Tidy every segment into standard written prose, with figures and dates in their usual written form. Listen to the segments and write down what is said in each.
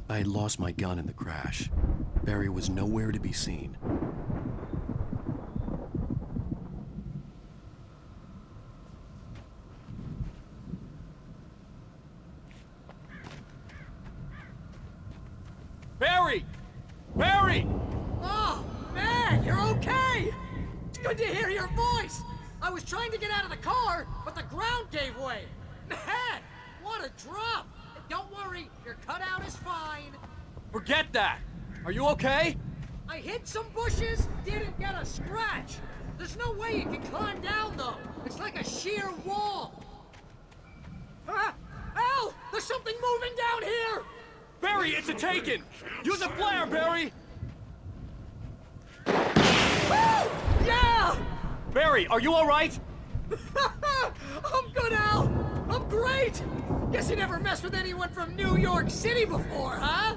I had lost my gun in the crash. Barry was nowhere to be seen. Barry! Barry! Oh, man, you're okay! It's good to hear your voice! I was trying to get out of the car, but the ground gave way! Man, what a drop! Don't worry, your cutout is fine. Forget that! Are you okay? I hit some bushes, didn't get a scratch. There's no way you can climb down, though. It's like a sheer wall. Ah! Al! There's something moving down here! Barry, it's a taken! Use a flare, Barry! Woo! Yeah! Barry, are you alright? I'm good, Al! I'm great! Guess you never messed with anyone from New York City before, huh?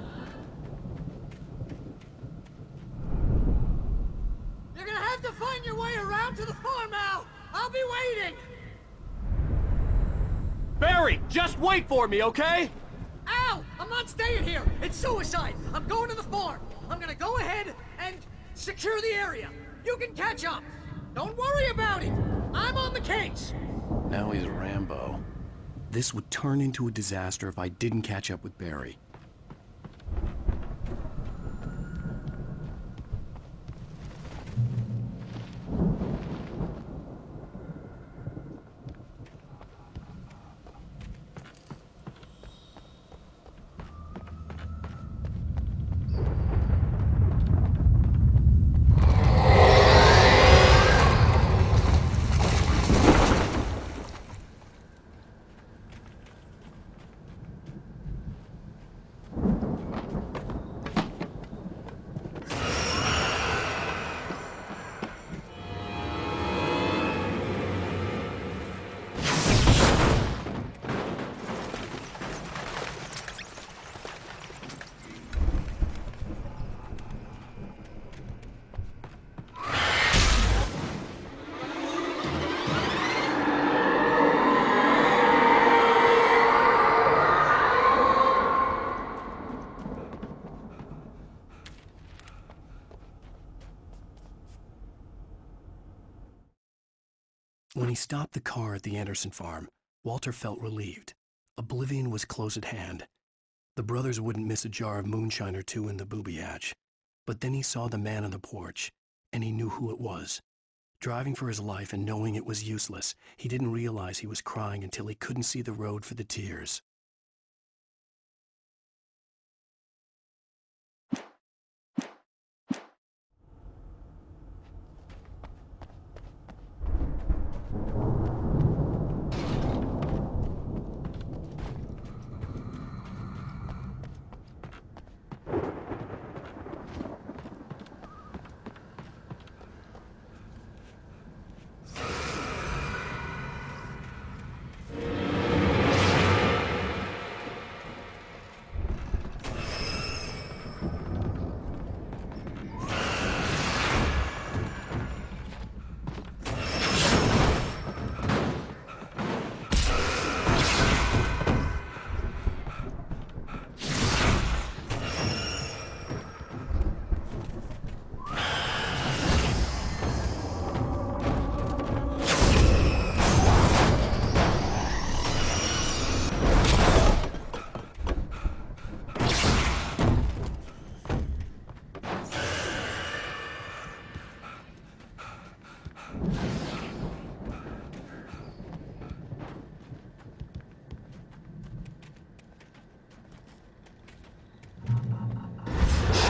You're gonna have to find your way around to the farm, Al! I'll be waiting! Barry, just wait for me, okay? Al! I'm not staying here! It's suicide! I'm going to the farm! I'm gonna go ahead and secure the area! You can catch up! Don't worry about it! I'm on the case! Now he's Rambo. This would turn into a disaster if I didn't catch up with Barry. When he stopped the car at the Anderson farm, Walter felt relieved. Oblivion was close at hand. The brothers wouldn't miss a jar of moonshine or two in the booby hatch. But then he saw the man on the porch, and he knew who it was. Driving for his life and knowing it was useless, he didn't realize he was crying until he couldn't see the road for the tears.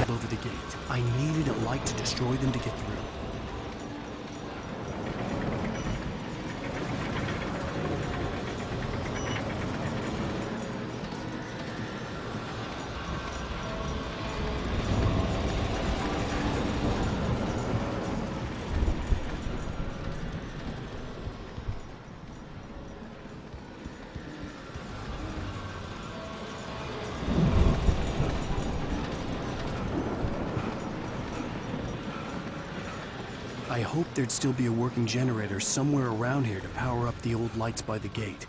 Over the gate. I needed a light to destroy them to get through. I hoped there'd still be a working generator somewhere around here to power up the old lights by the gate.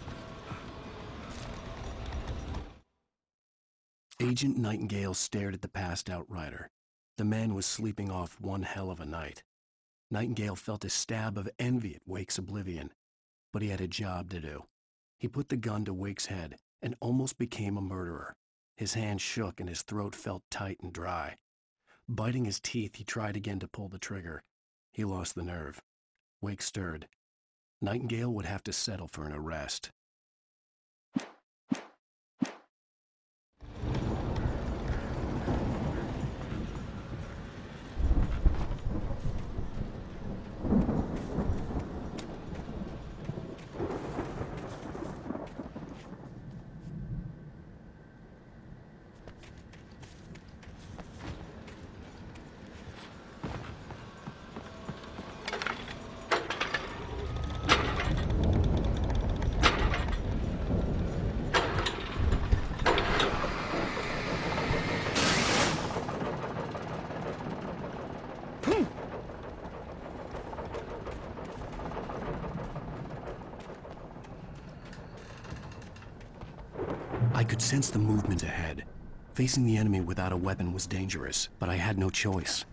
Agent Nightingale stared at the passed-out rider. The man was sleeping off one hell of a night. Nightingale felt a stab of envy at Wake's oblivion, but he had a job to do. He put the gun to Wake's head and almost became a murderer. His hand shook and his throat felt tight and dry. Biting his teeth, he tried again to pull the trigger. He lost the nerve. Wake stirred. Nightingale would have to settle for an arrest. I could sense the movement ahead. Facing the enemy without a weapon was dangerous, but I had no choice.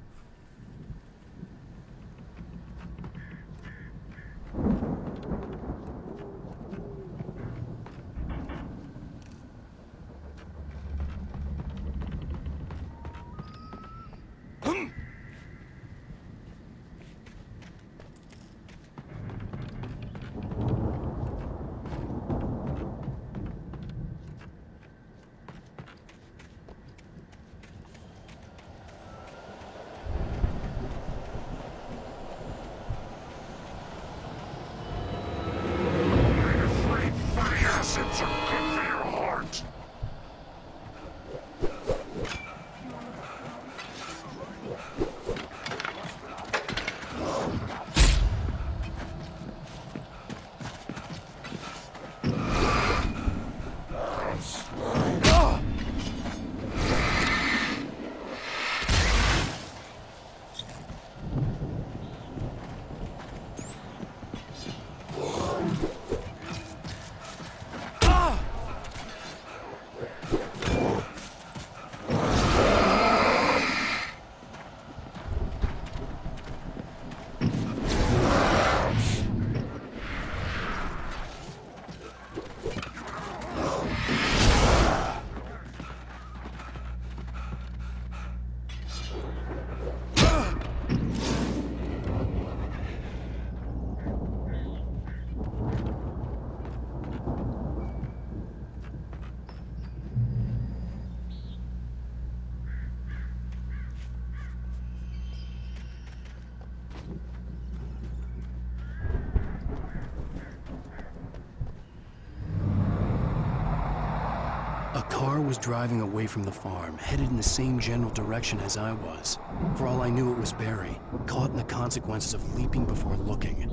A car was driving away from the farm, headed in the same general direction as I was. For all I knew, it was Barry, caught in the consequences of leaping before looking.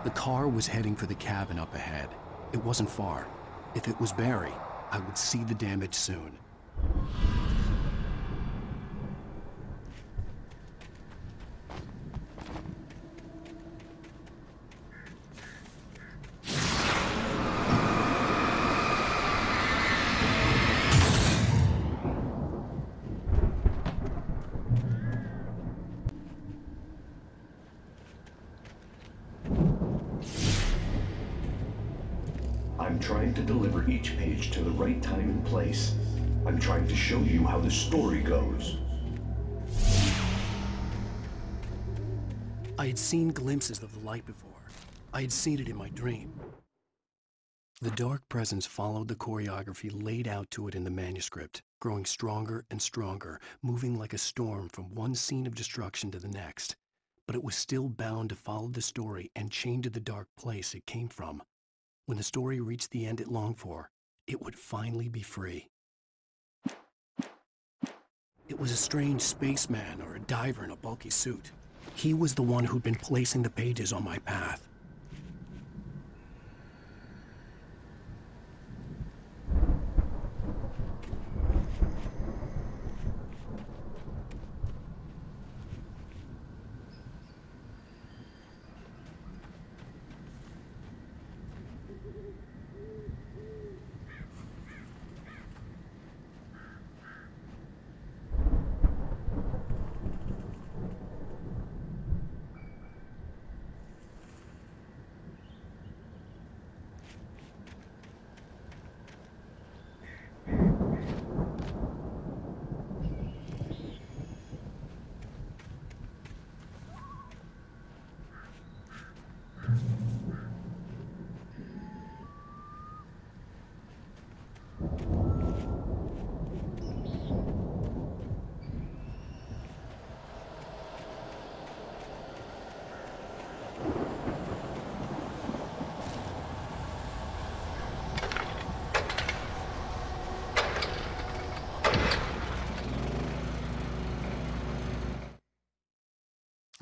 The car was heading for the cabin up ahead. It wasn't far. If it was Barry, I would see the damage soon. I'm trying to deliver each page to the right time and place. I'm trying to show you how the story goes. I had seen glimpses of the light before. I had seen it in my dream. The dark presence followed the choreography laid out to it in the manuscript, growing stronger and stronger, moving like a storm from one scene of destruction to the next. But it was still bound to follow the story and chained to the dark place it came from. When the story reached the end it longed for, it would finally be free. It was a strange spaceman or a diver in a bulky suit. He was the one who'd been placing the pages on my path.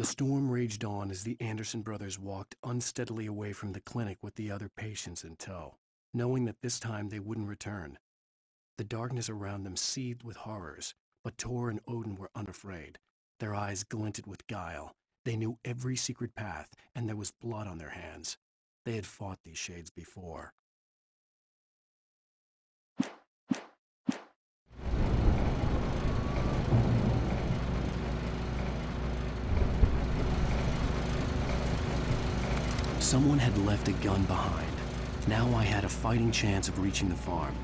The storm raged on as the Anderson brothers walked unsteadily away from the clinic with the other patients in tow, knowing that this time they wouldn't return. The darkness around them seethed with horrors, but Tor and Odin were unafraid. Their eyes glinted with guile. They knew every secret path, and there was blood on their hands. They had fought these shades before. Someone had left a gun behind. Now I had a fighting chance of reaching the farm.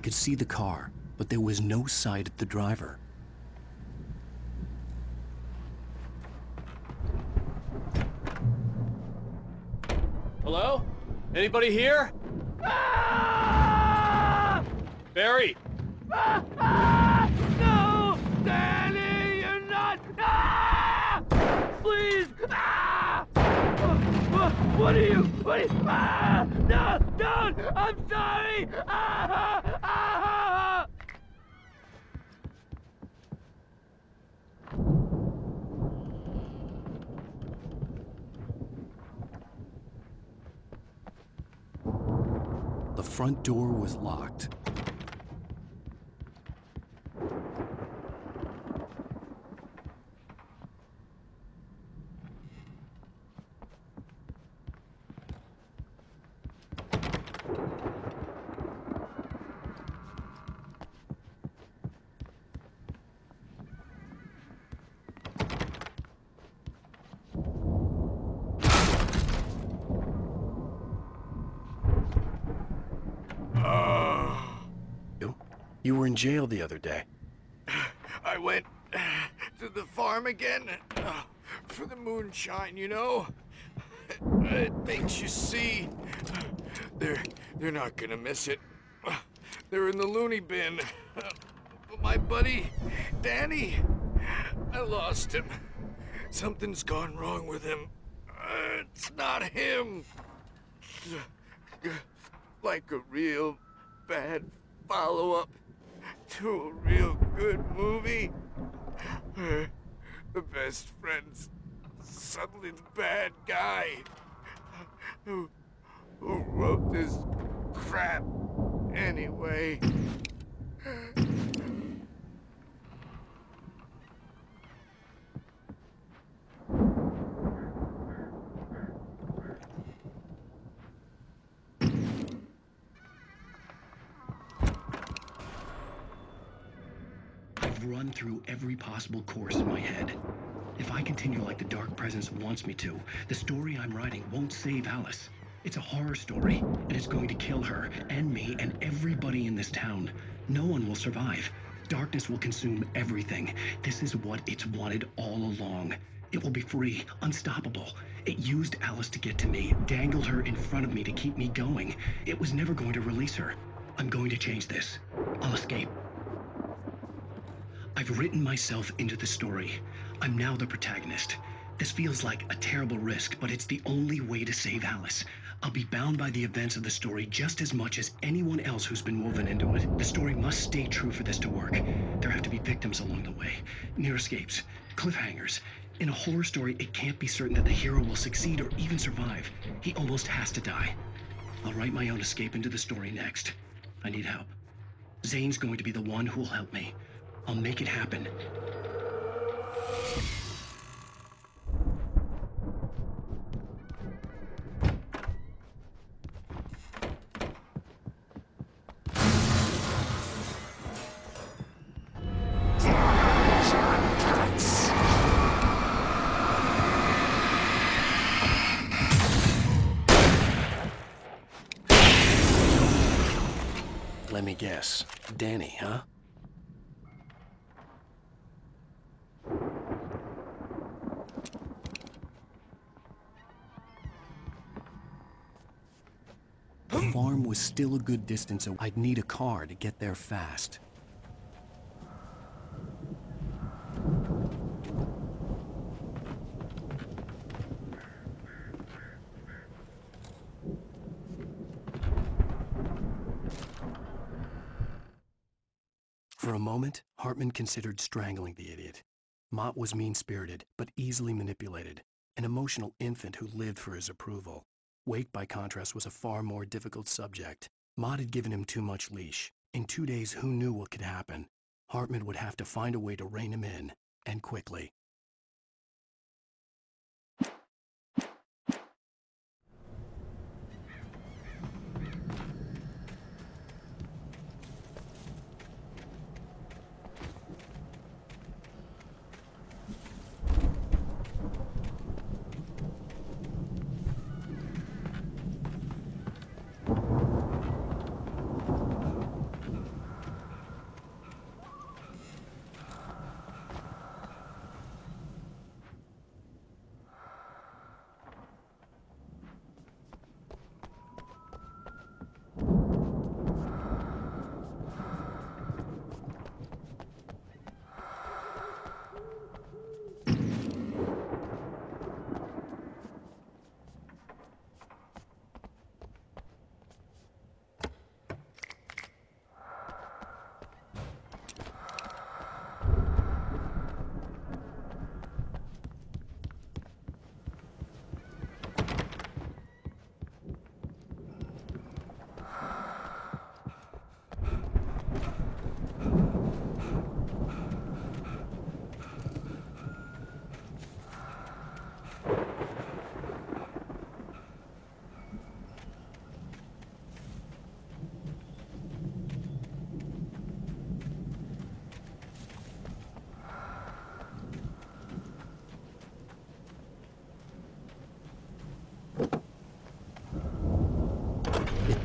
could see the car, but there was no sight of the driver. Hello? Anybody here? Ah! Barry! No! Danny, you're not! Ah! Please! Ah! What are you? Ah! No! Don't! I'm sorry! Ah! Ah! The front door was locked. You were in jail the other day. I went to the farm again for the moonshine, you know? It makes you see. They're not gonna miss it. They're in the loony bin. But my buddy, Danny, I lost him. Something's gone wrong with him. It's not him. Like a real bad follow-up to a real good movie. The best friend's suddenly the bad guy who wrote this crap anyway. I've run through every possible course in my head. If I continue like the Dark Presence wants me to, the story I'm writing won't save Alice. It's a horror story, and it's going to kill her, and me, and everybody in this town. No one will survive. Darkness will consume everything. This is what it's wanted all along. It will be free, unstoppable. It used Alice to get to me, dangled her in front of me to keep me going. It was never going to release her. I'm going to change this. I'll escape. I've written myself into the story. I'm now the protagonist. This feels like a terrible risk, but it's the only way to save Alice. I'll be bound by the events of the story just as much as anyone else who's been woven into it. The story must stay true for this to work. There have to be victims along the way, near escapes, cliffhangers. In a horror story, it can't be certain that the hero will succeed or even survive. He almost has to die. I'll write my own escape into the story next. I need help. Zane's going to be the one who'll help me. I'll make it happen. Let me guess. Danny, huh? The farm was still a good distance away. I'd need a car to get there fast. For a moment, Hartman considered strangling the idiot. Mott was mean-spirited, but easily manipulated, an emotional infant who lived for his approval. Wake, by contrast, was a far more difficult subject. Mott had given him too much leash. In 2 days, who knew what could happen? Hartman would have to find a way to rein him in, and quickly.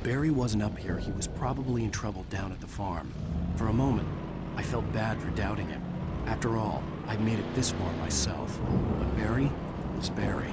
Barry wasn't up here, he was probably in trouble down at the farm. For a moment, I felt bad for doubting him. After all, I'd made it this far myself. But Barry was Barry.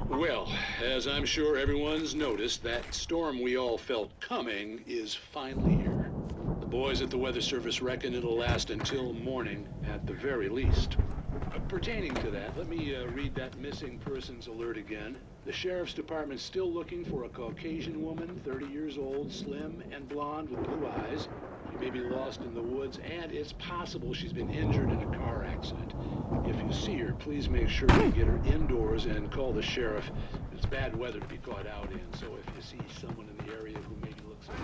Well, as I'm sure everyone's noticed, that storm we all felt coming is finally here. The boys at the Weather Service reckon it'll last until morning at the very least. Pertaining to that, let me read that missing persons alert again. The Sheriff's Department's still looking for a Caucasian woman, 30 years old, slim and blonde with blue eyes. She may be lost in the woods, and it's possible she's been injured in a car accident. If you see her, please make sure you get her indoors and call the sheriff. It's bad weather to be caught out in, so if you see someone in the area who maybe looks like...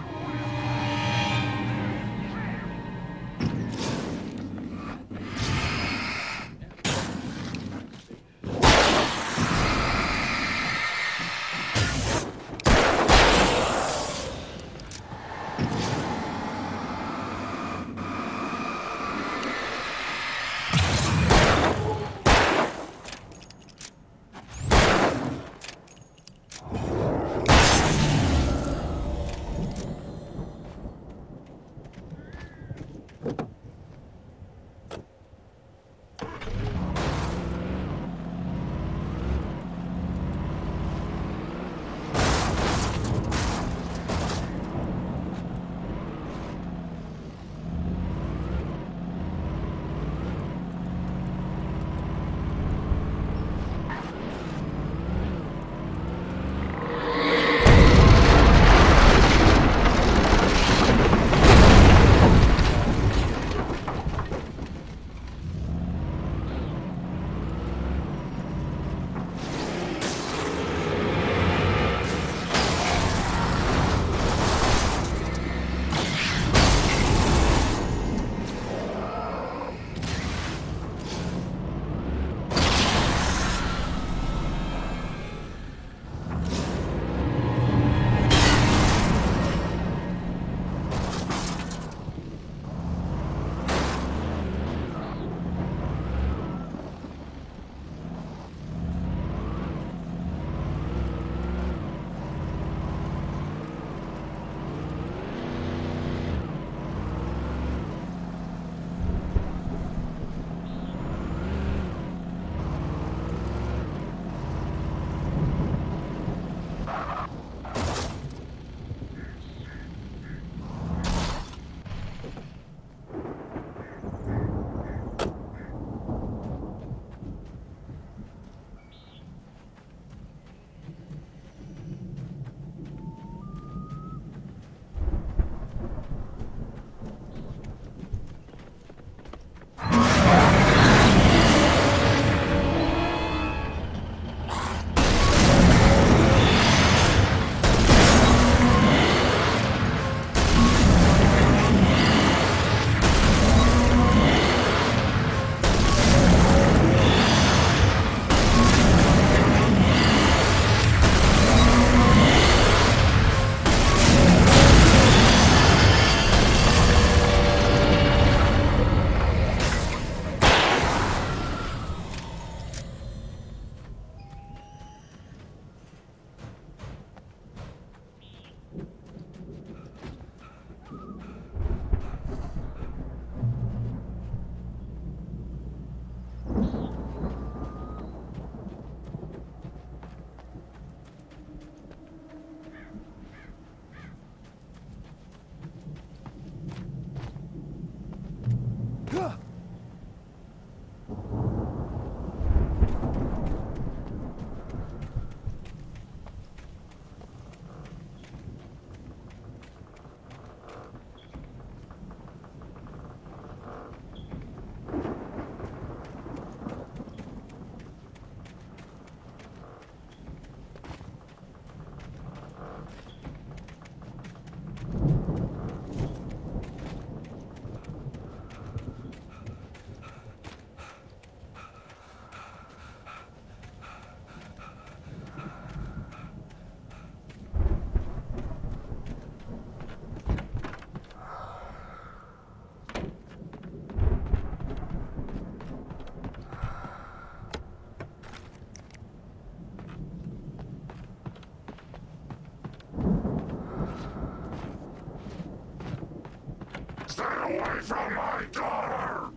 away from my daughter!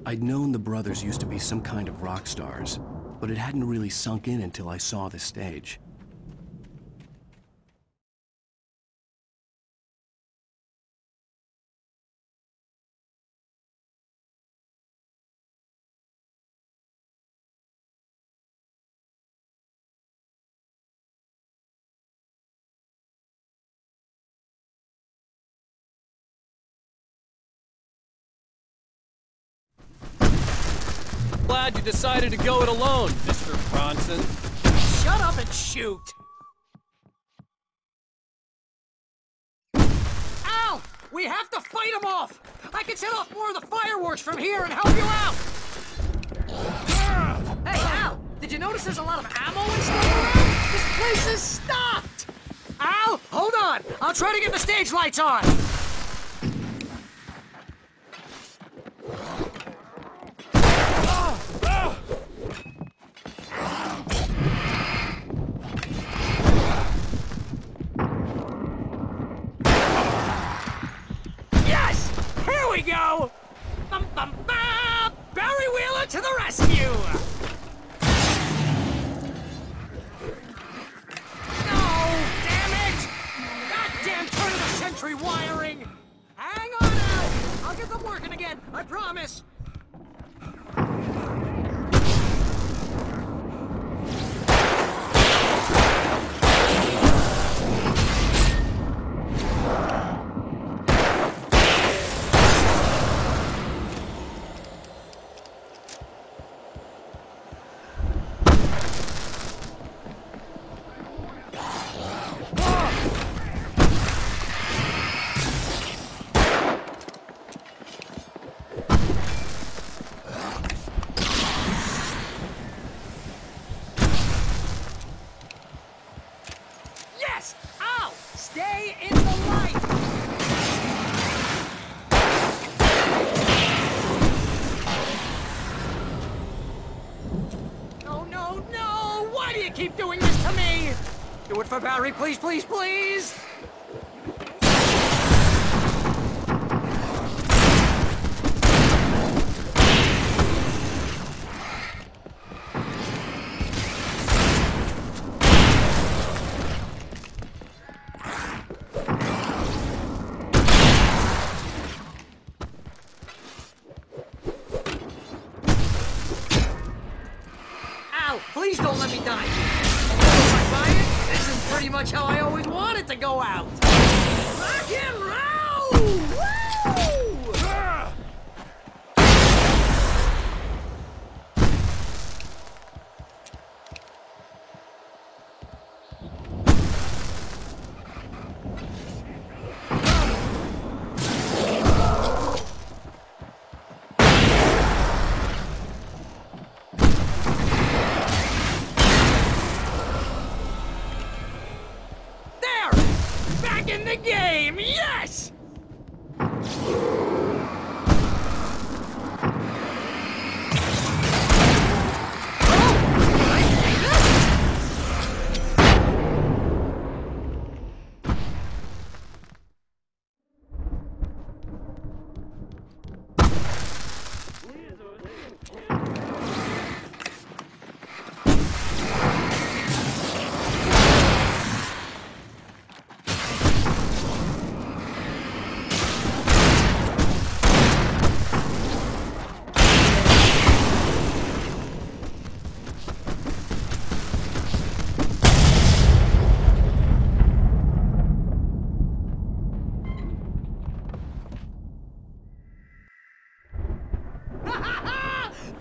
I'd known the brothers used to be some kind of rock stars, but it hadn't really sunk in until I saw the stage. Glad you decided to go it alone, Mr. Bronson. Shut up and shoot! Al! We have to fight them off! I can set off more of the fireworks from here and help you out! Hey, Al! Did you notice there's a lot of ammo and stuff around? This place is stocked! Al, hold on! I'll try to get the stage lights on! Yes! Here we go! Bum, bum, bum! Barry Wheeler to the rescue! No! Damn it! Goddamn turn-of-the-century wiring! Hang on, Al! I'll get them working again, I promise! Yes! Ow! Stay in the light! No, no, no! Why do you keep doing this to me? Do it for Barry, please, please, please! Ow! Please don't let me die! If I buy it, this is pretty much how I always wanted to go out! Rock and roll! Woo!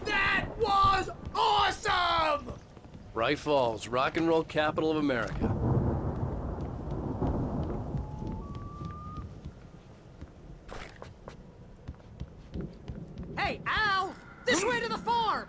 That was awesome! Bright Falls, rock and roll capital of America. Hey, Al! This way to the farm!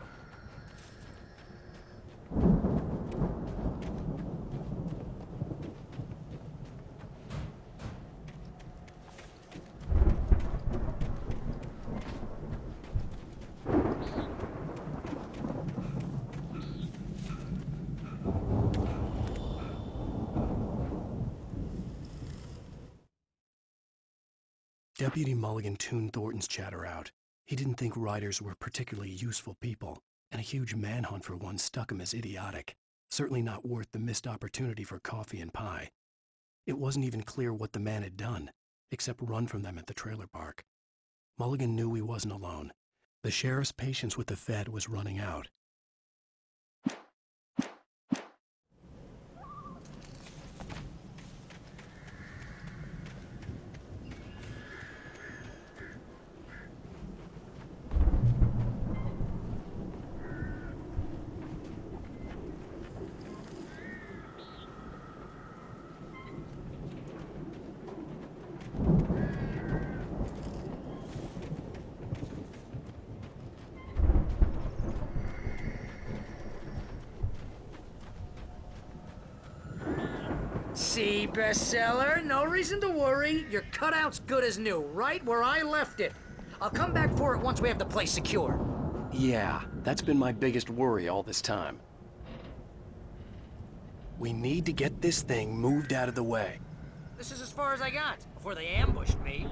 Deputy Mulligan tuned Thornton's chatter out. He didn't think riders were particularly useful people, and a huge manhunt for one struck him as idiotic. Certainly not worth the missed opportunity for coffee and pie. It wasn't even clear what the man had done, except run from them at the trailer park. Mulligan knew he wasn't alone. The sheriff's patience with the Fed was running out. See, bestseller? No reason to worry. Your cutout's good as new, right where I left it. I'll come back for it once we have the place secure. Yeah, that's been my biggest worry all this time. We need to get this thing moved out of the way. This is as far as I got, before they ambushed me.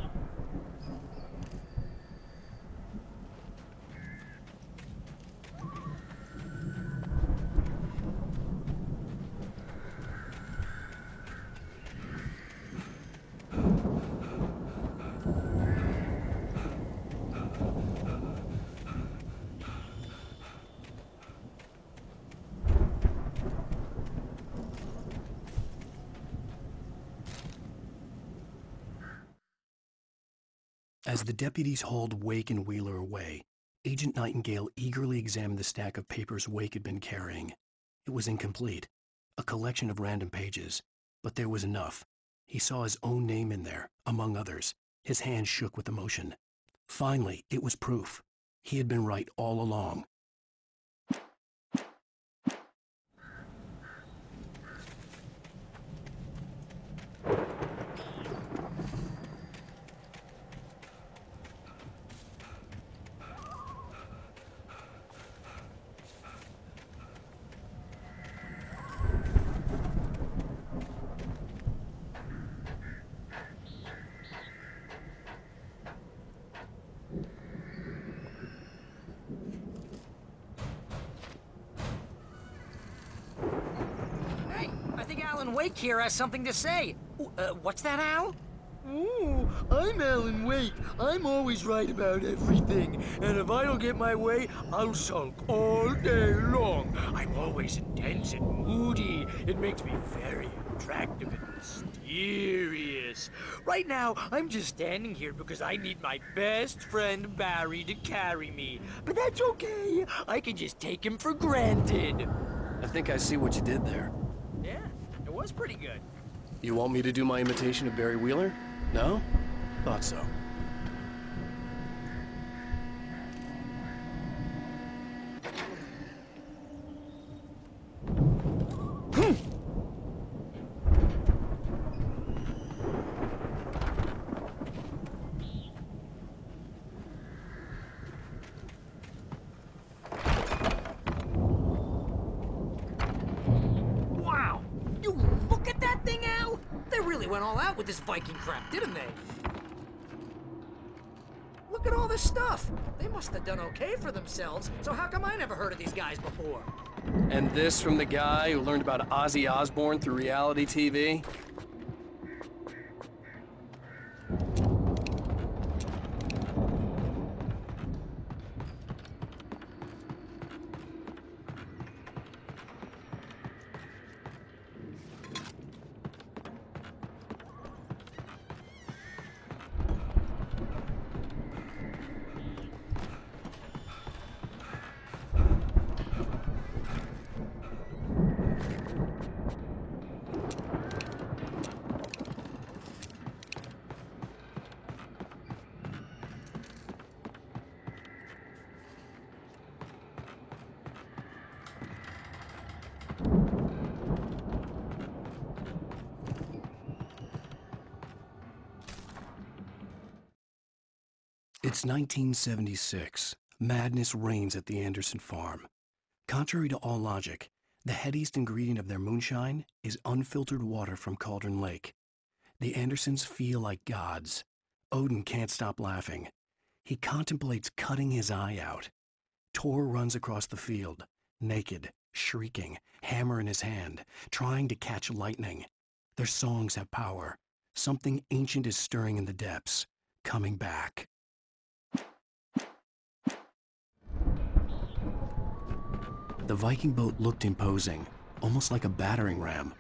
As the deputies hauled Wake and Wheeler away, Agent Nightingale eagerly examined the stack of papers Wake had been carrying. It was incomplete, a collection of random pages, but there was enough. He saw his own name in there, among others. His hand shook with emotion. Finally, it was proof. He had been right all along. Wake here has something to say. What's that, Al? Ooh, I'm Alan Wake. I'm always right about everything. And if I don't get my way, I'll sulk all day long. I'm always intense and moody. It makes me very attractive and mysterious. Right now, I'm just standing here because I need my best friend Barry to carry me. But that's okay. I can just take him for granted. I think I see what you did there. Yeah, it was pretty good. You want me to do my imitation of Barry Wheeler? No? Thought so. Wow! You look at that thing, Al! They really went all out with this Viking crap, didn't they? Look at all this stuff. They must have done okay for themselves, so how come I never heard of these guys before? And this from the guy who learned about Ozzy Osbourne through reality TV? It's 1976. Madness reigns at the Anderson farm. Contrary to all logic, the headiest ingredient of their moonshine is unfiltered water from Cauldron Lake. The Andersons feel like gods. Odin can't stop laughing. He contemplates cutting his eye out. Tor runs across the field, naked, shrieking, hammer in his hand, trying to catch lightning. Their songs have power. Something ancient is stirring in the depths, coming back. The Viking boat looked imposing, almost like a battering ram.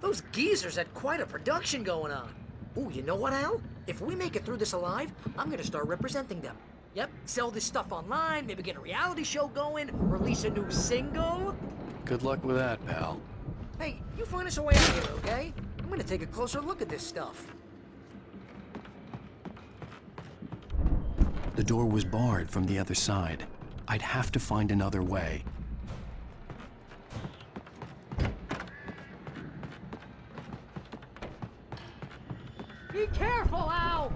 Those geezers had quite a production going on. Ooh, you know what, Al? If we make it through this alive, I'm gonna start representing them. Yep, sell this stuff online, maybe get a reality show going, release a new single. Good luck with that, pal. Hey, you find us a way out of here, okay? I'm gonna take a closer look at this stuff. The door was barred from the other side. I'd have to find another way. Be careful, Al!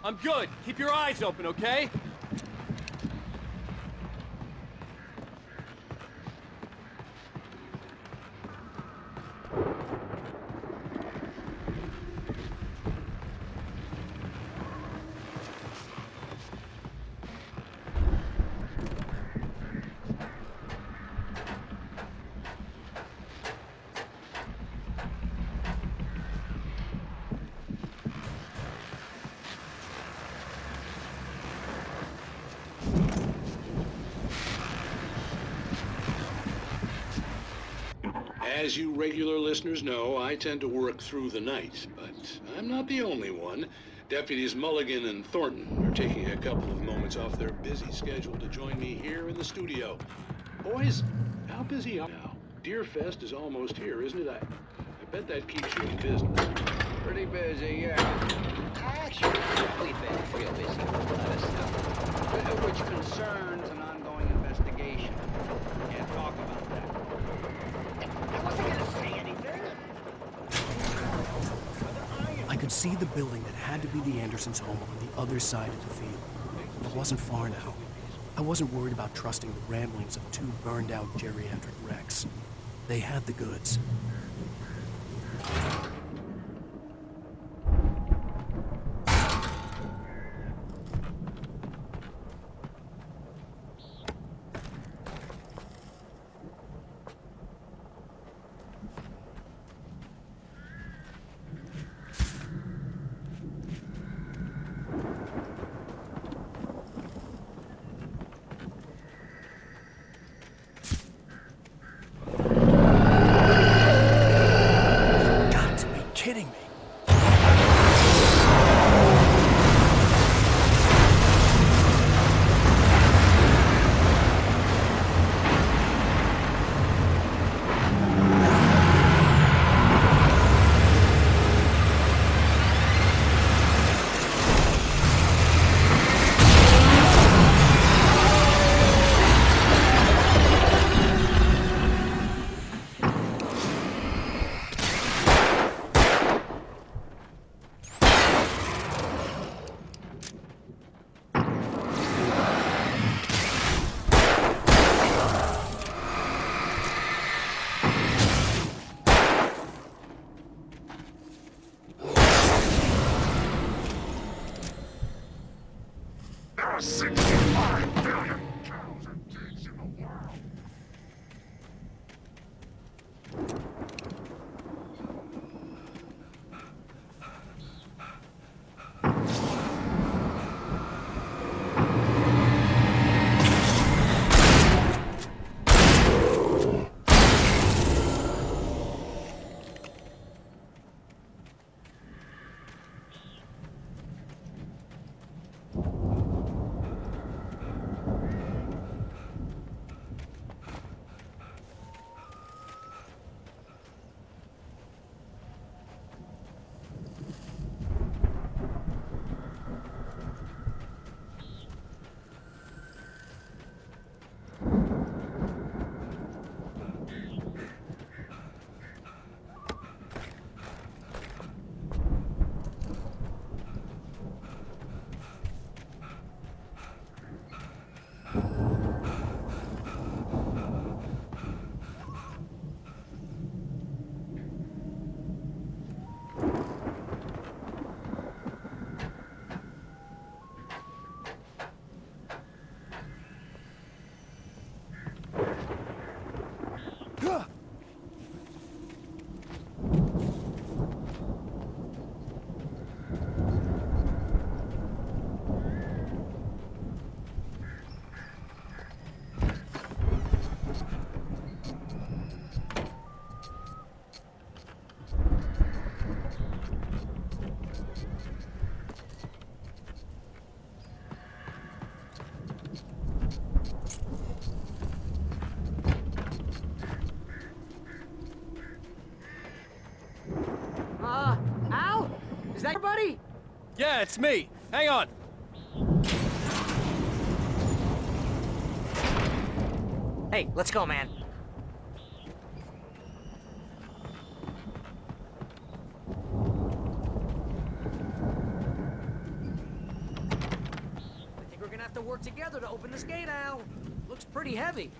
I'm good. Keep your eyes open, okay? As you regular listeners know, I tend to work through the night, but I'm not the only one. Deputies Mulligan and Thornton are taking a couple of moments off their busy schedule to join me here in the studio. Boys, how busy are you now? Deerfest is almost here, isn't it? I bet that keeps you in business. Pretty busy, yeah. Actually, we've been real busy with a lot of stuff, which concerns an ongoing investigation. Can't talk about that. I wasn't gonna say anything. I could see the building that had to be the Andersons' home on the other side of the field. It wasn't far now. I wasn't worried about trusting the ramblings of two burned-out geriatric wrecks. They had the goods. Kidding me. There are 65 billion cows and pigs in the world. Yeah, it's me. Hang on. Hey, let's go, man. I think we're gonna have to work together to open this gate, Al. Looks pretty heavy.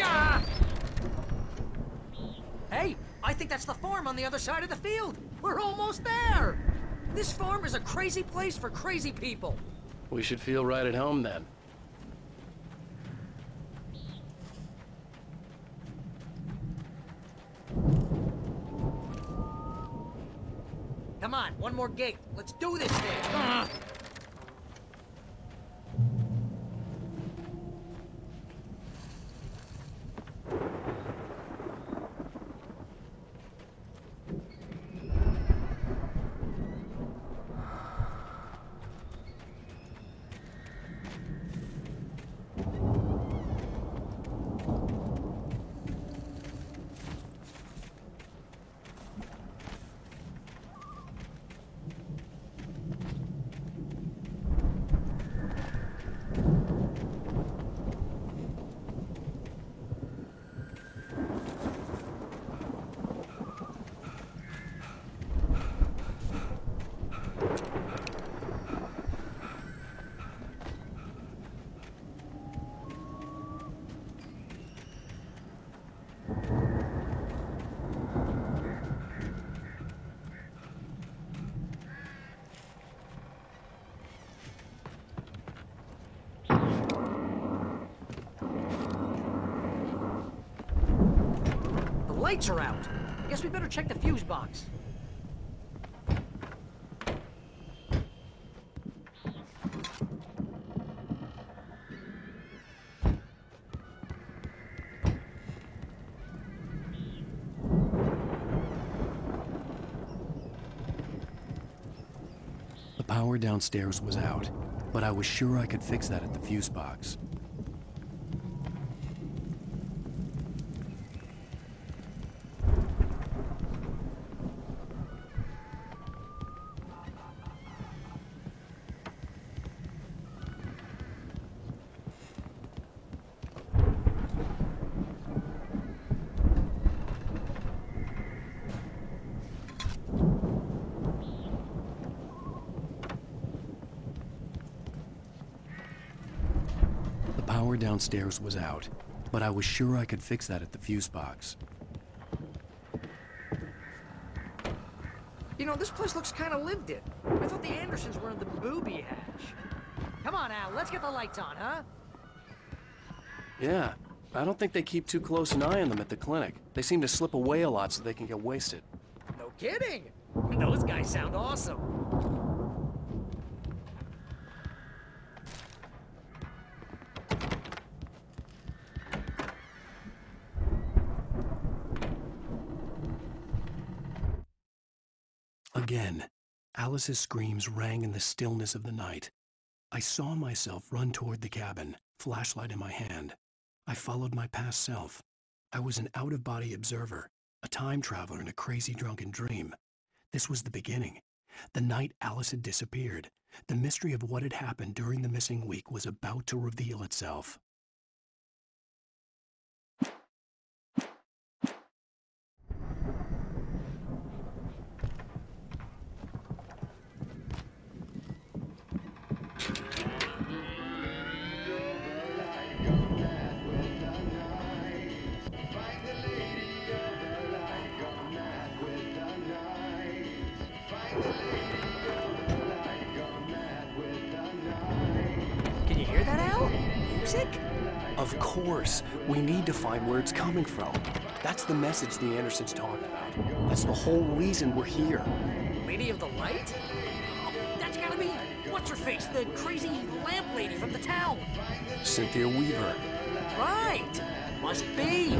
Ah! Hey, I think that's the farm on the other side of the field. We're almost there. This farm is a crazy place for crazy people. We should feel right at home then. Come on, one more gate. Let's do this thing. The lights are out. Guess we better check the fuse box. The power downstairs was out, but I was sure I could fix that at the fuse box. The power downstairs was out, but I was sure I could fix that at the fuse box. You know, this place looks kind of lived in. I thought the Andersons were in the booby hatch. Come on, Al, let's get the lights on, huh? Yeah, I don't think they keep too close an eye on them at the clinic. They seem to slip away a lot so they can get wasted. No kidding. Those guys sound awesome. Again, Alice's screams rang in the stillness of the night. I saw myself run toward the cabin, flashlight in my hand. I followed my past self. I was an out-of-body observer, a time traveler in a crazy drunken dream. This was the beginning. The night Alice had disappeared. The mystery of what had happened during the missing week was about to reveal itself. Can you hear that, Al? Music? Of course, we need to find where it's coming from. That's the message the Andersons talk about. That's the whole reason we're here. Lady of the Light? Oh, that's gotta be, what's-her-face, the crazy lamp lady from the town. Cynthia Weaver. Right. Must be.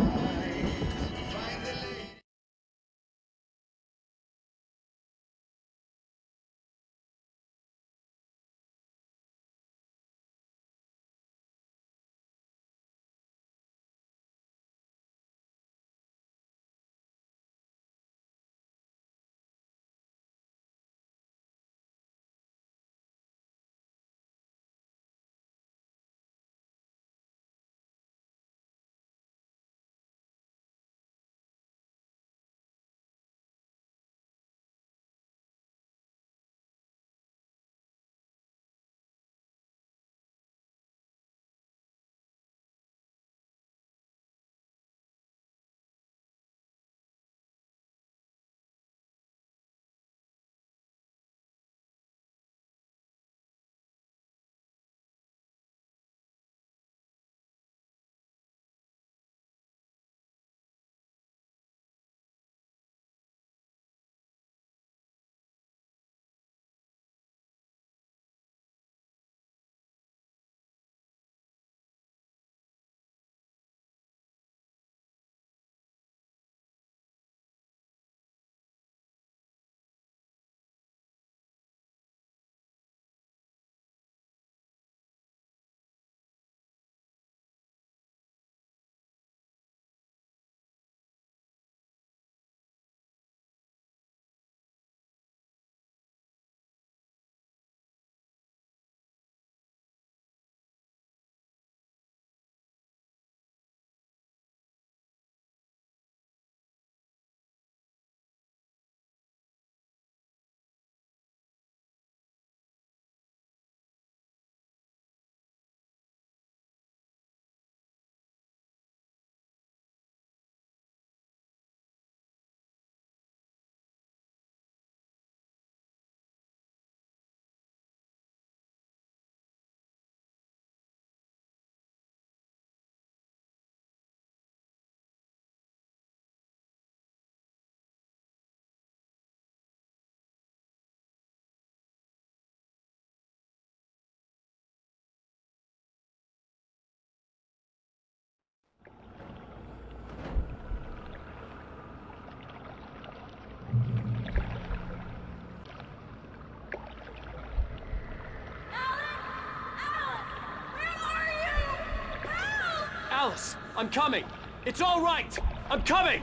I'm coming! It's all right! I'm coming!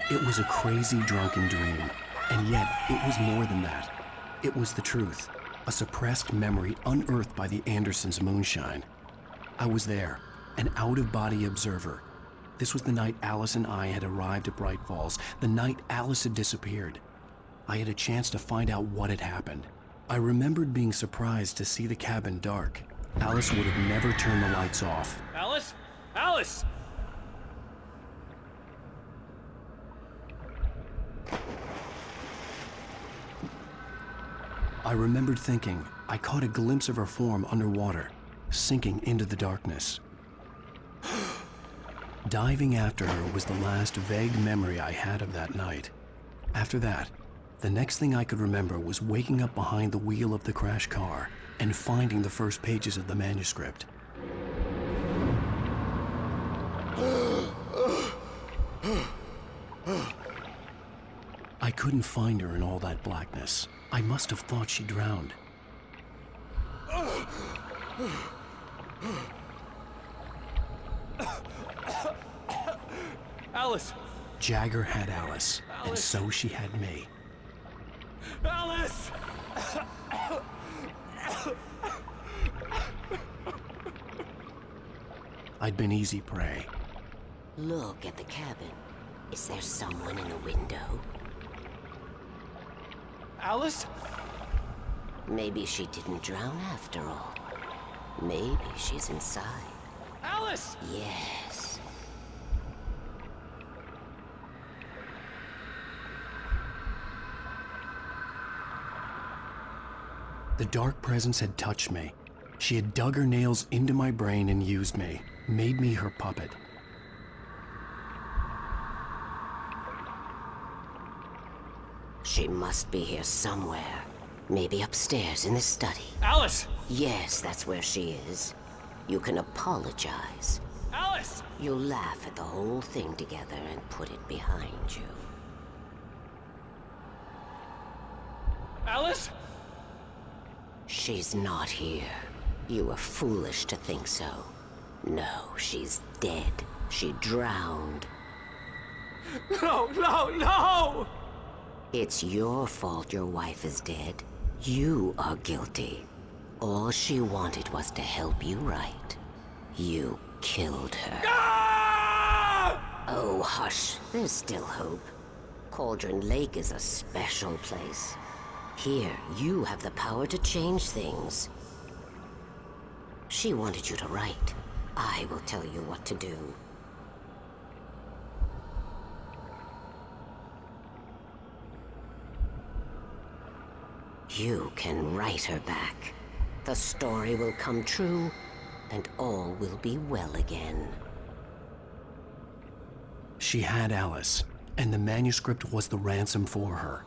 It was a crazy drunken dream, and yet it was more than that. It was the truth, a suppressed memory unearthed by the Andersons' moonshine. I was there, an out-of-body observer. This was the night Alice and I had arrived at Bright Falls, the night Alice had disappeared. I had a chance to find out what had happened. I remembered being surprised to see the cabin dark. Alice would have never turned the lights off. Alice? Alice! I remembered thinking I caught a glimpse of her form underwater, sinking into the darkness. Diving after her was the last vague memory I had of that night. After that, the next thing I could remember was waking up behind the wheel of the crash car and finding the first pages of the manuscript. I couldn't find her in all that blackness. I must have thought she drowned. Alice! Jagger had Alice, and so she had me. Alice! I'd been easy prey. Look at the cabin. Is there someone in the window? Alice? Maybe she didn't drown after all. Maybe she's inside. Alice! Yes. The dark presence had touched me. She had dug her nails into my brain and used me, made me her puppet. She must be here somewhere. Maybe upstairs in the study. Alice! Yes, that's where she is. You can apologize. Alice! You'll laugh at the whole thing together and put it behind you. Alice? She's not here. You were foolish to think so. No, she's dead. She drowned. No, no, no! It's your fault your wife is dead. You are guilty. All she wanted was to help you right. You killed her. Ah! Oh, hush. There's still hope. Cauldron Lake is a special place. Here, you have the power to change things. She wanted you to write. I will tell you what to do. You can write her back. The story will come true, and all will be well again. She had Alice, and the manuscript was the ransom for her.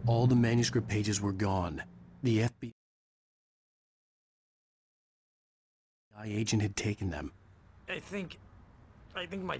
All the manuscript pages were gone. The FBI agent had taken them. I think my